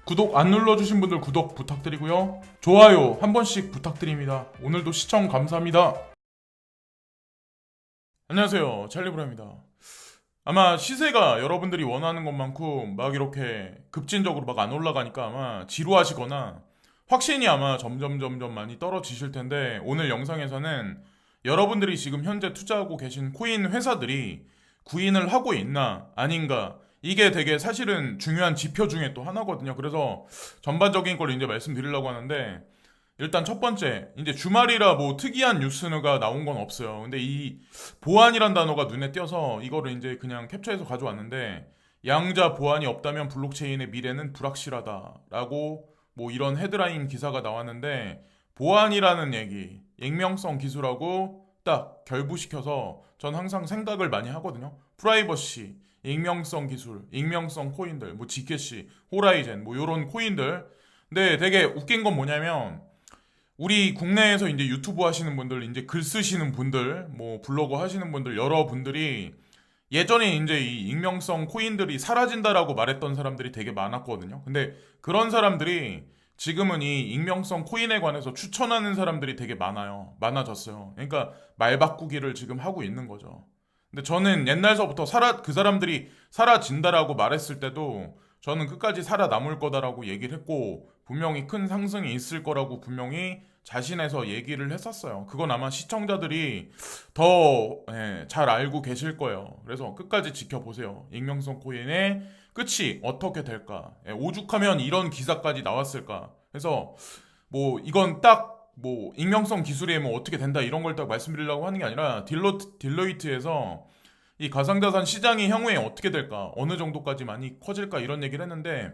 구독 안 눌러주신 분들 구독 부탁드리고요. 좋아요 한 번씩 부탁드립니다. 오늘도 시청 감사합니다. 안녕하세요, 찰리브라입니다. 아마 시세가 여러분들이 원하는 것만큼 막 이렇게 급진적으로 막 안 올라가니까 아마 지루하시거나 확신이 아마 점점 많이 떨어지실 텐데, 오늘 영상에서는 여러분들이 지금 현재 투자하고 계신 코인 회사들이 구인을 하고 있나 아닌가, 이게 되게 사실은 중요한 지표 중에 또 하나거든요. 그래서 전반적인 걸 이제 말씀드리려고 하는데, 일단 첫 번째, 이제 주말이라 뭐 특이한 뉴스가 나온 건 없어요. 근데 이 보안이란 단어가 눈에 띄어서 이거를 이제 그냥 캡처해서 가져왔는데, 양자 보안이 없다면 블록체인의 미래는 불확실하다라고 뭐 이런 헤드라인 기사가 나왔는데, 보안이라는 얘기, 익명성 기술하고 딱 결부시켜서 전 항상 생각을 많이 하거든요. 프라이버시, 익명성 기술, 익명성 코인들, 뭐 지캐시, 호라이젠, 뭐 요런 코인들. 근데 되게 웃긴 건 뭐냐면, 우리 국내에서 이제 유튜브 하시는 분들, 이제 글 쓰시는 분들, 뭐 블로그 하시는 분들, 여러분들이 예전에 이제 이 익명성 코인들이 사라진다라고 말했던 사람들이 되게 많았거든요. 근데 그런 사람들이 지금은 이 익명성 코인에 관해서 추천하는 사람들이 되게 많아졌어요. 그러니까 말 바꾸기를 지금 하고 있는 거죠. 근데 저는 옛날서부터 그 사람들이 사라진다라고 말했을 때도 저는 끝까지 살아남을 거다라고 얘기를 했고, 분명히 큰 상승이 있을 거라고 분명히 자신해서 얘기를 했었어요. 그건 아마 시청자들이 더 잘 알고 계실 거예요. 그래서 끝까지 지켜보세요. 익명성 코인의 끝이 어떻게 될까? 오죽하면 이런 기사까지 나왔을까? 그래서 뭐 이건 딱 뭐 익명성 기술이 뭐 어떻게 된다 이런 걸 딱 말씀드리려고 하는 게 아니라, 딜로이트에서 이 가상자산 시장이 향후에 어떻게 될까, 어느 정도까지 많이 커질까 이런 얘기를 했는데,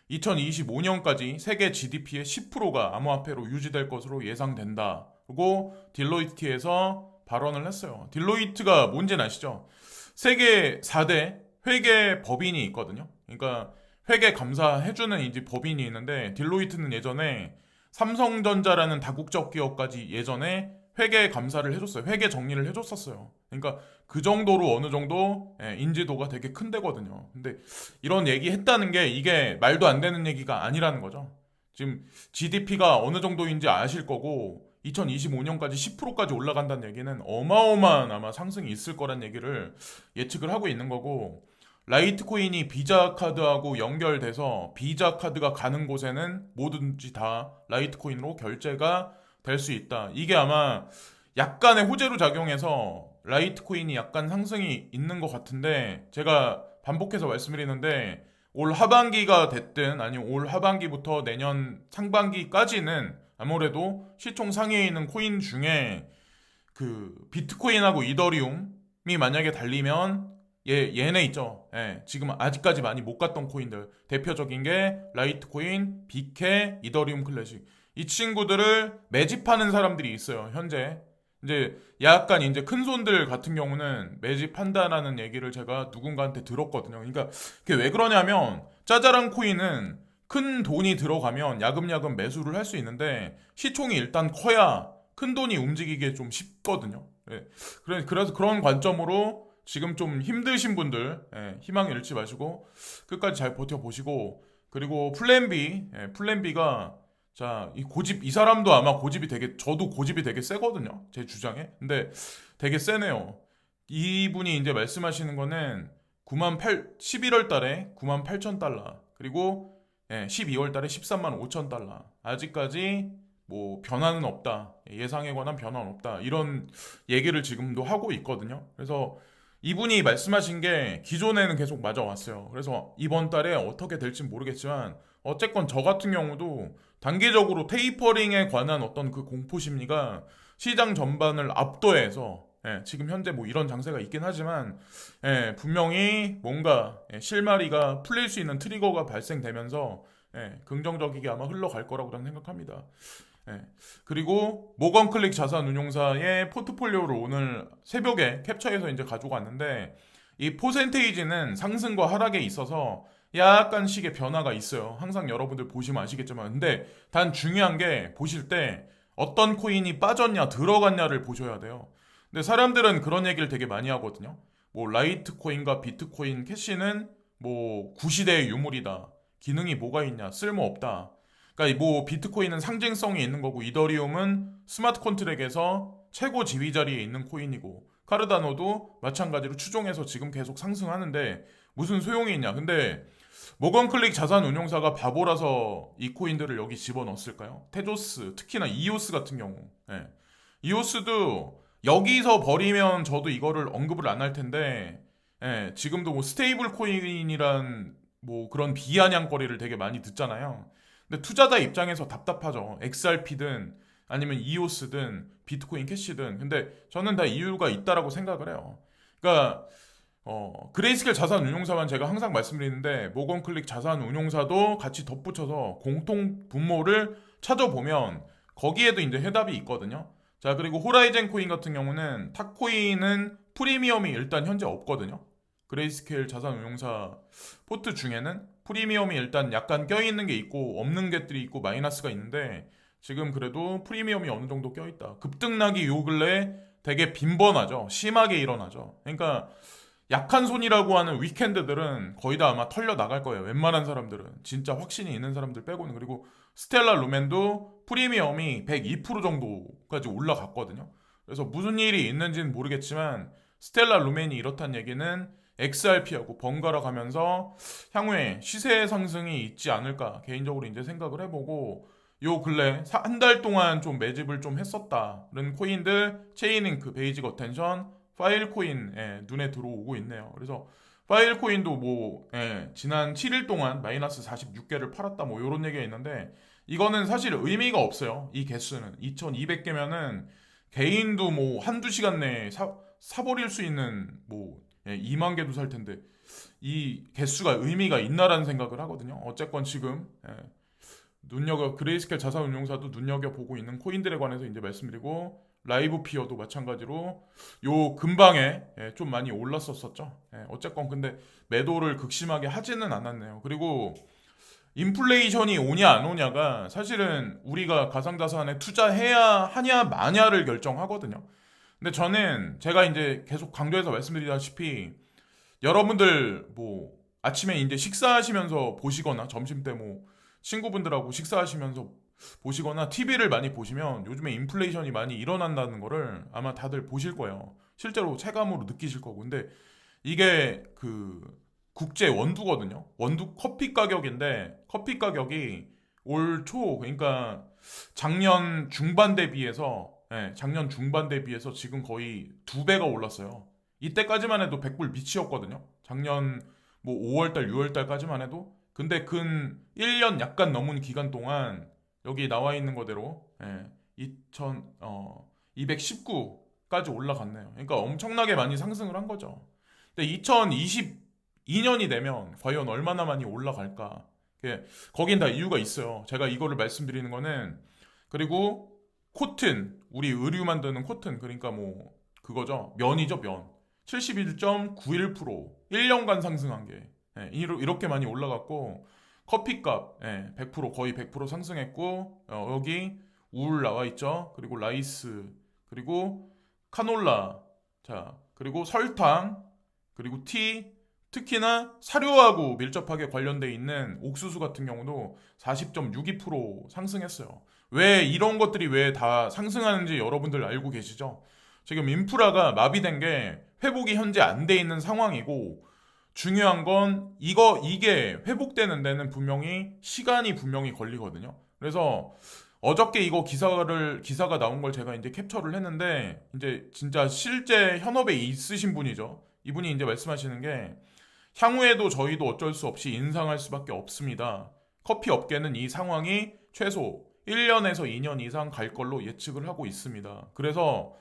2025년까지 세계 GDP의 10%가 암호화폐로 유지될 것으로 예상된다. 그리고 딜로이트에서 발언을 했어요. 딜로이트가 뭔지는 아시죠? 세계 4대 회계 법인이 있거든요. 그러니까 회계 감사해주는 이제 법인이 있는데, 딜로이트는 예전에 삼성전자라는 다국적 기업까지 예전에 회계 감사를 해줬어요. 회계 정리를 해줬었어요. 그러니까 그 정도로 어느 정도 인지도가 되게 큰 데거든요. 근데 이런 얘기 했다는 게 이게 말도 안 되는 얘기가 아니라는 거죠. 지금 GDP가 어느 정도인지 아실 거고, 2025년까지 10%까지 올라간다는 얘기는 어마어마한 아마 상승이 있을 거란 얘기를 예측을 하고 있는 거고, 라이트코인이 비자 카드하고 연결돼서 비자 카드가 가는 곳에는 뭐든지 다 라이트코인으로 결제가 될 수 있다. 이게 아마 약간의 호재로 작용해서 라이트코인이 약간 상승이 있는 것 같은데, 제가 반복해서 말씀드리는데, 올 하반기가 됐든 아니면 올 하반기부터 내년 상반기까지는 아무래도 시총 상위에 있는 코인 중에 그 비트코인하고 이더리움이 만약에 달리면, 얘네 있죠. 지금 아직까지 많이 못 갔던 코인들 대표적인 게 라이트코인, 비케, 이더리움 클래식. 이 친구들을 매집하는 사람들이 있어요. 현재 이제 약간 이제 큰 손들 같은 경우는 매집한다라는 얘기를 제가 누군가한테 들었거든요. 그러니까 그게 왜 그러냐면, 짜잘한 코인은 큰 돈이 들어가면 야금야금 매수를 할 수 있는데, 시총이 일단 커야 큰 돈이 움직이기 좀 쉽거든요. 그래서 그런 관점으로 지금 좀 힘드신 분들, 희망 잃지 마시고 끝까지 잘 버텨보시고, 그리고 플랜 B, 플랜 B가, 자, 이 사람도 아마 고집이 되게, 저도 고집이 되게 세거든요. 제 주장에. 근데 되게 세네요. 이분이 이제 말씀하시는 거는 11월 달에 9만 8천 달러. 그리고 12월 달에 13만 5천 달러. 아직까지 뭐 변화는 없다. 예상에 관한 변화는 없다. 이런 얘기를 지금도 하고 있거든요. 그래서 이분이 말씀하신 게 기존에는 계속 맞아왔어요. 그래서 이번 달에 어떻게 될지 모르겠지만, 어쨌건 저 같은 경우도 단기적으로 테이퍼링에 관한 어떤 그 공포 심리가 시장 전반을 압도해서, 지금 현재 뭐 이런 장세가 있긴 하지만, 분명히 뭔가 실마리가 풀릴 수 있는 트리거가 발생되면서 긍정적이게 아마 흘러갈 거라고 저는 생각합니다. 그리고 모건 클릭 자산운용사의 포트폴리오를 오늘 새벽에 캡처해서 이제 가지고 왔는데, 이 퍼센테이지는 상승과 하락에 있어서 약간씩의 변화가 있어요. 항상 여러분들 보시면 아시겠지만, 근데 단 중요한 게, 보실 때 어떤 코인이 빠졌냐 들어갔냐를 보셔야 돼요. 근데 사람들은 그런 얘기를 되게 많이 하거든요. 뭐 라이트코인과 비트코인, 캐시는 뭐 구시대의 유물이다. 기능이 뭐가 있냐? 쓸모없다. 그러니까 뭐 비트코인은 상징성이 있는 거고 이더리움은 스마트 컨트랙에서 최고 지위 자리에 있는 코인이고 카르다노도 마찬가지로 추종해서 지금 계속 상승하는데 무슨 소용이 있냐? 근데 모건클릭 자산운용사가 바보라서 이 코인들을 여기 집어넣었을까요? 테조스, 특히나 이오스 같은 경우. 예. 이오스도 여기서 버리면 저도 이거를 언급을 안 할 텐데, 예, 지금도 뭐 스테이블 코인이란 뭐 그런 비아냥거리를 되게 많이 듣잖아요. 근데 투자자 입장에서 답답하죠. XRP든 아니면 이오스든 비트코인 캐시든. 근데 저는 다 이유가 있다라고 생각을 해요. 그러니까 그레이스켈 자산운용사만 제가 항상 말씀드리는데 모건클릭 자산운용사도 같이 덧붙여서 공통 분모를 찾아보면 거기에도 이제 해답이 있거든요. 자, 그리고 호라이젠 코인 같은 경우는 탁코인은 프리미엄이 일단 현재 없거든요. 그레이스케일 자산운용사 포트 중에는 프리미엄이 일단 약간 껴있는 게 있고 없는 것들이 있고 마이너스가 있는데 지금 그래도 프리미엄이 어느 정도 껴있다. 급등락이 요 근래 되게 빈번하죠. 심하게 일어나죠. 그러니까 약한 손이라고 하는 위켄드들은 거의 다 아마 털려 나갈 거예요. 웬만한 사람들은. 진짜 확신이 있는 사람들 빼고는. 그리고 스텔라 루멘도 프리미엄이 102% 정도까지 올라갔거든요. 그래서 무슨 일이 있는지는 모르겠지만 스텔라 루멘이 이렇다는 얘기는 XRP하고 번갈아 가면서 향후에 시세 상승이 있지 않을까 개인적으로 이제 생각을 해보고 요 근래 한 달 동안 좀 매집을 좀 했었다는 코인들 체인링크, 베이직 어텐션, 파일코인에 눈에 들어오고 있네요. 그래서 파일코인도 뭐 지난 7일 동안 마이너스 46개를 팔았다 뭐 이런 얘기가 있는데 이거는 사실 의미가 없어요. 이 개수는 2200개면은 개인도 뭐 한두 시간 내에 사버릴 수 있는 뭐 2만 개도 살 텐데 이 개수가 의미가 있나라는 생각을 하거든요. 어쨌건 지금 그레이스켈 자산운용사도 눈여겨보고 있는 코인들에 관해서 이제 말씀드리고 라이브 피어도 마찬가지로 요 근방에 좀 많이 올랐었었죠. 어쨌건 근데 매도를 극심하게 하지는 않았네요. 그리고 인플레이션이 오냐 안 오냐가 사실은 우리가 가상자산에 투자해야 하냐 마냐를 결정하거든요. 근데 저는 제가 이제 계속 강조해서 말씀드리다시피 여러분들 뭐 아침에 이제 식사하시면서 보시거나 점심 때 뭐 친구분들하고 식사하시면서 보시거나 TV를 많이 보시면 요즘에 인플레이션이 많이 일어난다는 거를 아마 다들 보실 거예요. 실제로 체감으로 느끼실 거고. 근데 이게 그 국제 원두거든요. 원두 커피 가격인데 커피 가격이 올 초 그러니까 작년 중반 대비해서 작년 중반 대비해서 지금 거의 2배가 올랐어요. 이때까지만 해도 100불 밑이었거든요. 작년 뭐 5월달, 6월달까지만 해도. 근데 근 1년 약간 넘은 기간 동안 여기 나와 있는 거대로 219까지 올라갔네요. 그러니까 엄청나게 많이 상승을 한 거죠. 근데 2022년이 되면 과연 얼마나 많이 올라갈까? 거긴 다 이유가 있어요. 제가 이거를 말씀드리는 거는 그리고 코튼, 우리 의류 만드는 코튼 그러니까 뭐 그거죠. 면이죠, 면. 71.91% 1년간 상승한 게 이렇게 많이 올라갔고 커피값 100% 거의 100% 상승했고 여기 울 나와 있죠. 그리고 라이스 그리고 카놀라 자 그리고 설탕 그리고 티 특히나 사료하고 밀접하게 관련돼 있는 옥수수 같은 경우도 40.62% 상승했어요. 왜 이런 것들이 왜 다 상승하는지 여러분들 알고 계시죠? 지금 인프라가 마비된 게 회복이 현재 안 돼 있는 상황이고 중요한 건 이게 회복되는 데는 시간이 분명히 걸리거든요. 그래서 어저께 이거 기사가 나온 걸 제가 이제 캡처를 했는데 이제 진짜 실제 현업에 있으신 분이죠. 이분이 이제 말씀하시는 게 향후에도 저희도 어쩔 수 없이 인상할 수밖에 없습니다. 커피 업계는 이 상황이 최소 1년에서 2년 이상 갈 걸로 예측을 하고 있습니다. 그래서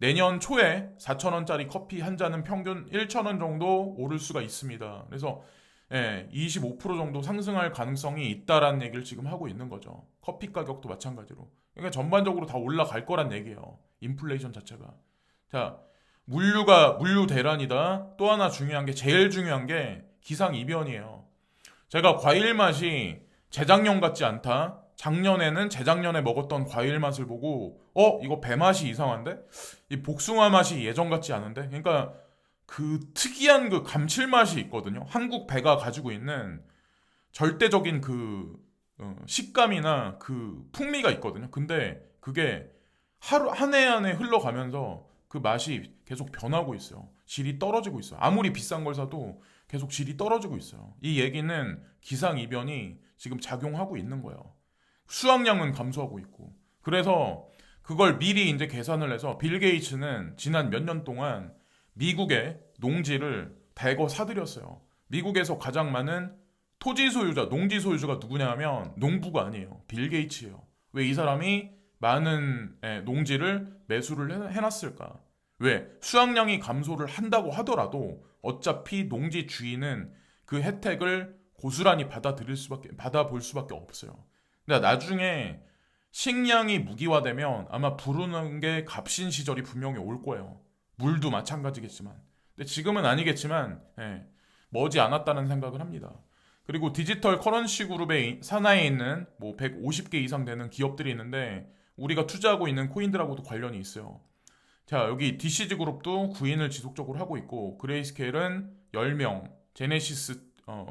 내년 초에 4,000원짜리 커피 한 잔은 평균 1,000원 정도 오를 수가 있습니다. 그래서 25% 정도 상승할 가능성이 있다라는 얘기를 지금 하고 있는 거죠. 커피 가격도 마찬가지로. 그러니까 전반적으로 다 올라갈 거란 얘기예요. 인플레이션 자체가. 자, 물류 대란이다. 또 하나 제일 중요한 게 기상이변이에요. 제가 과일 맛이 재작년 같지 않다. 작년에는 재작년에 먹었던 과일 맛을 보고 이거 배 맛이 이상한데? 이 복숭아 맛이 예전 같지 않은데? 그러니까 그 특이한 그 감칠맛이 있거든요. 한국 배가 가지고 있는 절대적인 그 식감이나 그 풍미가 있거든요. 근데 그게 하루 한 해 한 해 흘러가면서 그 맛이 계속 변하고 있어요. 질이 떨어지고 있어요. 아무리 비싼 걸 사도 계속 질이 떨어지고 있어요. 이 얘기는 기상이변이 지금 작용하고 있는 거예요. 수확량은 감소하고 있고. 그래서 그걸 미리 이제 계산을 해서 빌 게이츠는 지난 몇 년 동안 미국의 농지를 대거 사들였어요. 미국에서 가장 많은 토지 소유자, 농지 소유주가 누구냐면 농부가 아니에요. 빌 게이츠예요. 왜 이 사람이 많은 농지를 매수를 해놨을까? 왜? 수확량이 감소를 한다고 하더라도 어차피 농지 주인은 그 혜택을 고스란히 받아볼 수밖에 없어요. 근데 나중에 식량이 무기화되면 아마 부르는 게 값인 시절이 분명히 올 거예요. 물도 마찬가지겠지만. 근데 지금은 아니겠지만, 머지 않았다는 생각을 합니다. 그리고 디지털 커런시 그룹의 산하에 있는 뭐 150개 이상 되는 기업들이 있는데 우리가 투자하고 있는 코인들하고도 관련이 있어요. 자, 여기 DCG 그룹도 구인을 지속적으로 하고 있고 그레이스케일은 10명, 제네시스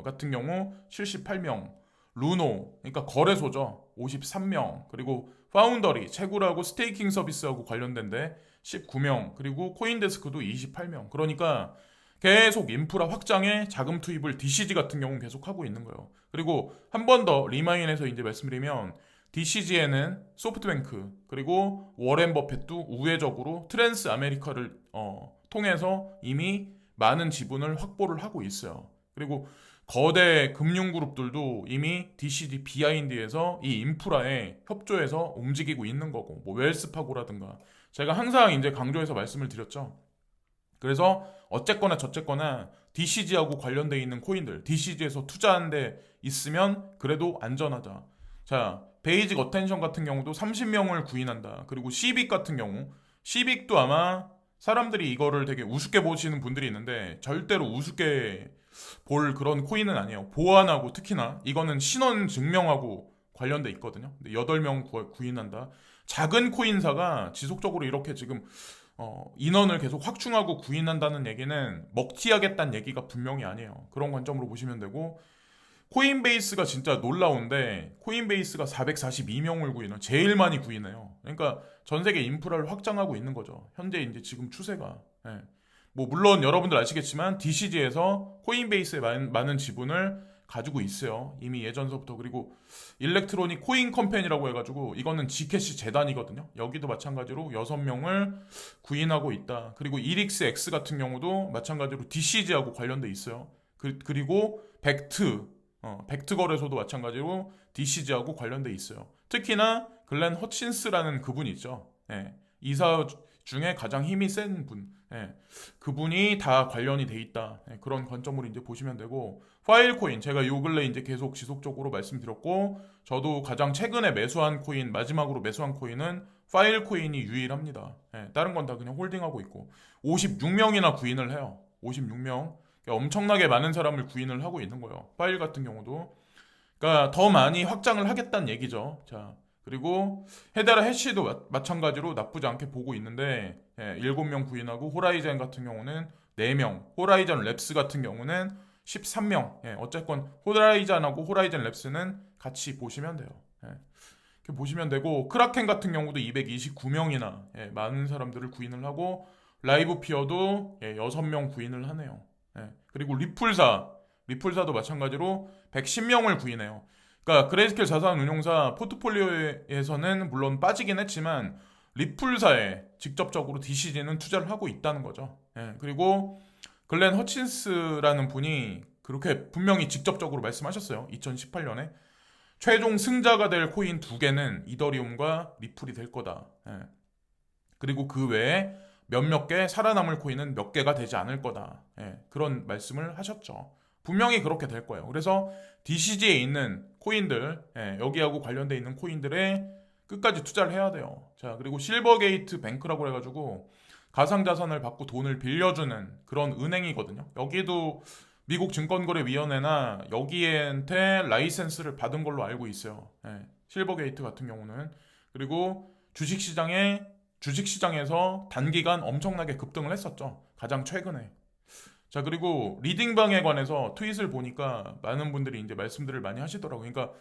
같은 경우 78명, 루노, 그러니까 거래소죠. 53명, 그리고 파운더리, 채굴하고 스테이킹 서비스하고 관련된데 19명, 그리고 코인데스크도 28명. 그러니까 계속 인프라 확장에 자금 투입을 DCG 같은 경우는 계속 하고 있는 거예요. 그리고 한 번 더 리마인해서 이제 말씀드리면 DCG에는 소프트뱅크 그리고 워렌 버핏도 우회적으로 트랜스 아메리카를 통해서 이미 많은 지분을 확보를 하고 있어요. 그리고 거대 금융그룹들도 이미 DCG 비하인드에서 이 인프라에 협조해서 움직이고 있는 거고 뭐 웰스파고라든가 제가 항상 이제 강조해서 말씀을 드렸죠. 그래서 어쨌거나 저쨌거나 DCG하고 관련돼 있는 코인들, DCG에서 투자한 데 있으면 그래도 안전하다. 자, 베이직 어텐션 같은 경우도 30명을 구인한다. 그리고 시빅 같은 경우, 시빅도 아마 사람들이 이거를 되게 우습게 보시는 분들이 있는데 절대로 우습게 볼 그런 코인은 아니에요. 보안하고 특히나 이거는 신원 증명하고 관련돼 있거든요. 근데 8명 구인한다. 작은 코인사가 지속적으로 이렇게 지금 인원을 계속 확충하고 구인한다는 얘기는 먹튀하겠다는 얘기가 분명히 아니에요. 그런 관점으로 보시면 되고 코인베이스가 진짜 놀라운데 코인베이스가 442명을 구인해요. 제일 많이 구인해요. 그러니까 전 세계 인프라를 확장하고 있는 거죠. 현재 이제 지금 추세가. 예. 뭐 물론 여러분들 아시겠지만 DCG에서 코인베이스에 많은 지분을 가지고 있어요. 이미 예전서부터. 그리고 일렉트로닉 코인 컴퍼니라고 해가지고 이거는 지캐시 재단이거든요. 여기도 마찬가지로 6명을 구인하고 있다. 그리고 이릭스 X 같은 경우도 마찬가지로 DCG하고 관련돼 있어요. 그리고 벡트 거래소도 마찬가지로 DCG하고 관련돼 있어요. 특히나 글렌 허친스라는 그분이 있죠. 이사 중에 가장 힘이 센 분. 그분이 다 관련이 돼 있다. 그런 관점으로 이제 보시면 되고 파일코인 제가 요 근래 이제 계속 지속적으로 말씀드렸고 저도 가장 최근에 매수한 코인 마지막으로 매수한 코인은 파일코인이 유일합니다. 다른 건 다 그냥 홀딩하고 있고 56명이나 구인을 해요. 56명. 그러니까 엄청나게 많은 사람을 구인을 하고 있는 거예요. 파일 같은 경우도. 그러니까 더 많이 확장을 하겠다는 얘기죠. 자, 그리고 헤데라 해시도 마찬가지로 나쁘지 않게 보고 있는데 7명 구인하고 호라이즌 같은 경우는 4명, 호라이즌 랩스 같은 경우는 13명. 어쨌건 호라이즌하고 호라이즌 랩스는 같이 보시면 돼요. 이렇게 보시면 되고 크라켄 같은 경우도 229명이나 많은 사람들을 구인을 하고 라이브 피어도 6명 구인을 하네요. 그리고 리플사도 마찬가지로 110명을 구인해요. 그러니까 그레이스케일 자산운용사 포트폴리오에서는 물론 빠지긴 했지만 리플사에 직접적으로 DCG는 투자를 하고 있다는 거죠. 그리고 글렌 허친스라는 분이 그렇게 분명히 직접적으로 말씀하셨어요. 2018년에 최종 승자가 될 코인 2개는 이더리움과 리플이 될 거다. 그리고 그 외에 몇몇 개 살아남을 코인은 몇 개가 되지 않을 거다. 그런 말씀을 하셨죠. 분명히 그렇게 될 거예요. 그래서 DCG에 있는 코인들, 여기하고 관련돼 있는 코인들에 끝까지 투자를 해야 돼요. 자, 그리고 실버게이트 뱅크라고 해가지고 가상자산을 받고 돈을 빌려주는 그런 은행이거든요. 여기도 미국 증권거래위원회나 여기한테 라이센스를 받은 걸로 알고 있어요. 실버게이트 같은 경우는. 그리고 주식시장에서 단기간 엄청나게 급등을 했었죠. 가장 최근에. 자, 그리고 리딩방에 관해서 트윗을 보니까 많은 분들이 이제 말씀들을 많이 하시더라고요. 그러니까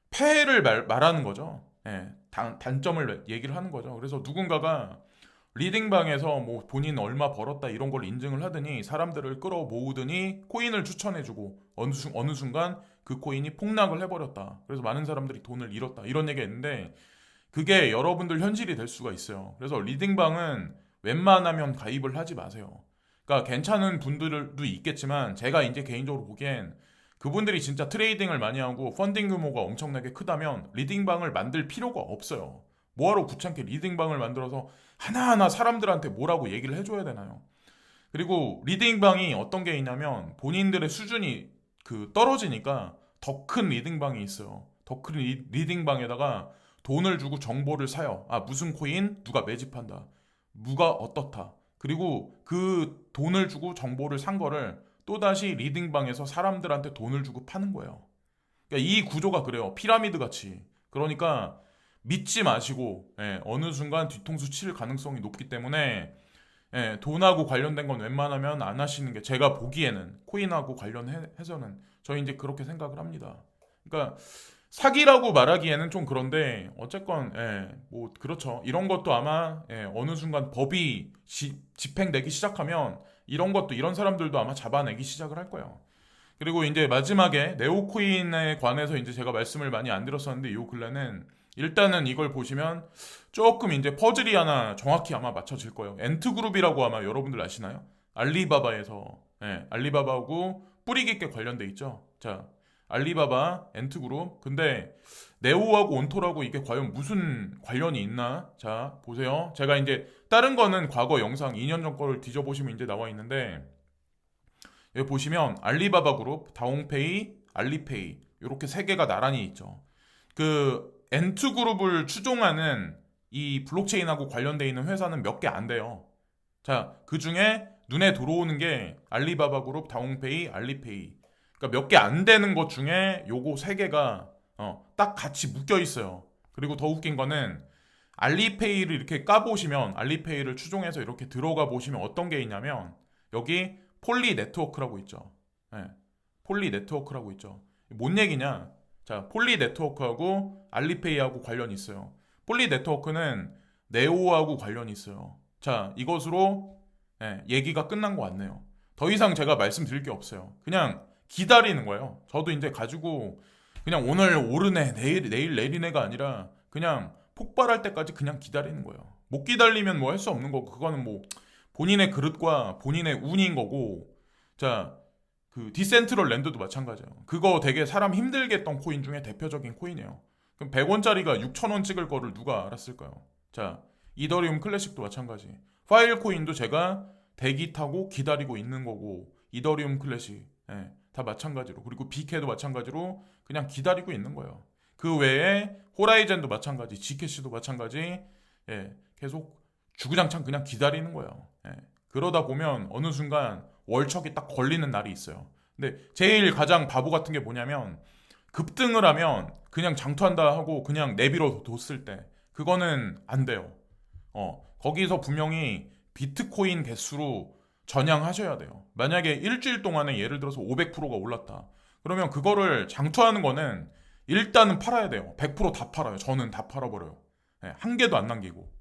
폐해를 말하는 거죠. 예, 단점을 얘기를 하는 거죠. 그래서 누군가가 리딩방에서 뭐 본인 얼마 벌었다 이런 걸 인증을 하더니 사람들을 끌어모으더니 코인을 추천해주고 어느 순간 그 코인이 폭락을 해버렸다. 그래서 많은 사람들이 돈을 잃었다. 이런 얘기가 있는데 그게 여러분들 현실이 될 수가 있어요. 그래서 리딩방은 웬만하면 가입을 하지 마세요. 그러니까 괜찮은 분들도 있겠지만 제가 이제 개인적으로 보기엔 그분들이 진짜 트레이딩을 많이 하고 펀딩 규모가 엄청나게 크다면 리딩방을 만들 필요가 없어요. 뭐하러 귀찮게 리딩방을 만들어서 하나하나 사람들한테 뭐라고 얘기를 해줘야 되나요? 그리고 리딩방이 어떤 게 있냐면 본인들의 수준이 떨어지니까 더 큰 리딩방이 있어요. 더 큰 리딩방에다가 돈을 주고 정보를 사요. 아, 무슨 코인 누가 매집한다. 누가 어떻다. 그리고 그 돈을 주고 정보를 산 거를 또다시 리딩방에서 사람들한테 돈을 주고 파는 거예요. 그러니까 이 구조가 그래요. 피라미드 같이. 그러니까 믿지 마시고 어느 순간 뒤통수 칠 가능성이 높기 때문에 돈하고 관련된 건 웬만하면 안 하시는 게 제가 보기에는 코인하고 관련해서는 저희 이제 그렇게 생각을 합니다. 그러니까 사기라고 말하기에는 좀 그런데 어쨌건 뭐 그렇죠. 이런 것도 아마 어느 순간 법이 집행되기 시작하면 이런 것도 이런 사람들도 아마 잡아내기 시작을 할 거예요. 그리고 이제 마지막에 네오코인에 관해서 이제 제가 말씀을 많이 안 드렸었는데 요 근래는 일단은 이걸 보시면 조금 이제 퍼즐이 하나 정확히 아마 맞춰질 거예요. 엔트그룹이라고 아마 여러분들 아시나요? 알리바바에서 알리바바하고 뿌리 깊게 관련돼 있죠. 자, 알리바바, 엔트그룹. 근데 네오하고 온토라고 이게 과연 무슨 관련이 있나? 자, 보세요. 제가 이제 다른 거는 과거 영상 2년 전 거를 뒤져보시면 이제 나와 있는데 여기 보시면 알리바바 그룹, 다홍페이, 알리페이 이렇게 세 개가 나란히 있죠. 그 엔트그룹을 추종하는 이 블록체인하고 관련돼 있는 회사는 몇 개 안 돼요. 자, 그 중에 눈에 들어오는 게 알리바바 그룹, 다홍페이, 알리페이. 그러니까 몇 개 안 되는 것 중에 요거 세 개가 딱 같이 묶여 있어요. 그리고 더 웃긴 거는 알리페이를 이렇게 까보시면 알리페이를 추종해서 이렇게 들어가 보시면 어떤 게 있냐면 여기 폴리 네트워크라고 있죠. 폴리 네트워크라고 있죠. 뭔 얘기냐? 자, 폴리 네트워크하고 알리페이하고 관련이 있어요. 폴리 네트워크는 네오하고 관련이 있어요. 자, 이것으로 얘기가 끝난 것 같네요. 더 이상 제가 말씀드릴 게 없어요. 그냥 기다리는 거예요. 저도 이제 가지고 그냥 오늘 오르네, 내일 내리네가 아니라 그냥 폭발할 때까지 그냥 기다리는 거예요. 못 기다리면 뭐 할 수 없는 거고 그거는 뭐 본인의 그릇과 본인의 운인 거고. 자, 그 디센트럴 랜드도 마찬가지예요. 그거 되게 사람 힘들게 했던 코인 중에 대표적인 코인이에요. 그럼 100원짜리가 6,000원 찍을 거를 누가 알았을까요? 자, 이더리움 클래식도 마찬가지. 파일 코인도 제가 대기 타고 기다리고 있는 거고 이더리움 클래식 다 마찬가지로. 그리고 비케도 마찬가지로 그냥 기다리고 있는 거예요. 그 외에 호라이젠도 마찬가지, 지캐시도 마찬가지. 계속 주구장창 그냥 기다리는 거예요. 그러다 보면 어느 순간 월척이 딱 걸리는 날이 있어요. 근데 제일 가장 바보 같은 게 뭐냐면 급등을 하면 그냥 장투한다 하고 그냥 내비로 뒀을 때 그거는 안 돼요. 거기서 분명히 비트코인 개수로 전향하셔야 돼요. 만약에 일주일 동안에 예를 들어서 500%가 올랐다. 그러면 그거를 장투하는 거는 일단은 팔아야 돼요. 100%다 팔아요. 저는 다 팔아버려요. 한 개도 안 남기고.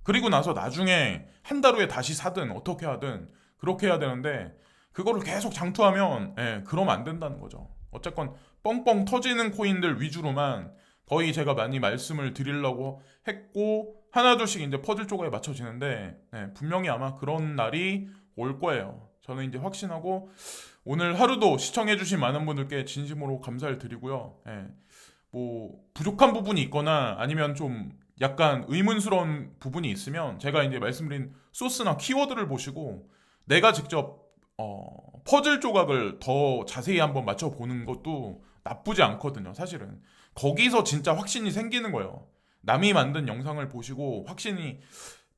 그리고 나서 나중에 한 달 후에 다시 사든 어떻게 하든 그렇게 해야 되는데 그거를 계속 장투하면 그러면 안 된다는 거죠. 어쨌건 뻥뻥 터지는 코인들 위주로만 거의 제가 많이 말씀을 드리려고 했고 하나둘씩 이제 퍼즐 조각에 맞춰지는데 분명히 아마 그런 날이 올 거예요. 저는 이제 확신하고 오늘 하루도 시청해주신 많은 분들께 진심으로 감사를 드리고요. 뭐 부족한 부분이 있거나 아니면 좀 약간 의문스러운 부분이 있으면 제가 이제 말씀드린 소스나 키워드를 보시고 내가 직접 퍼즐 조각을 더 자세히 한번 맞춰보는 것도 나쁘지 않거든요. 사실은 거기서 진짜 확신이 생기는 거예요. 남이 만든 영상을 보시고 확신이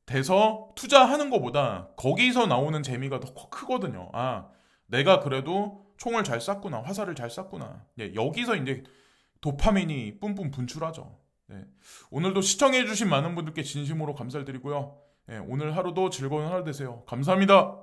돼서 투자하는 것보다 거기서 나오는 재미가 더 크거든요. 아, 내가 그래도 총을 잘 쐈구나, 화살을 잘 쐈구나. 여기서 이제 도파민이 뿜뿜 분출하죠. 오늘도 시청해주신 많은 분들께 진심으로 감사를 드리고요. 오늘 하루도 즐거운 하루 되세요. 감사합니다.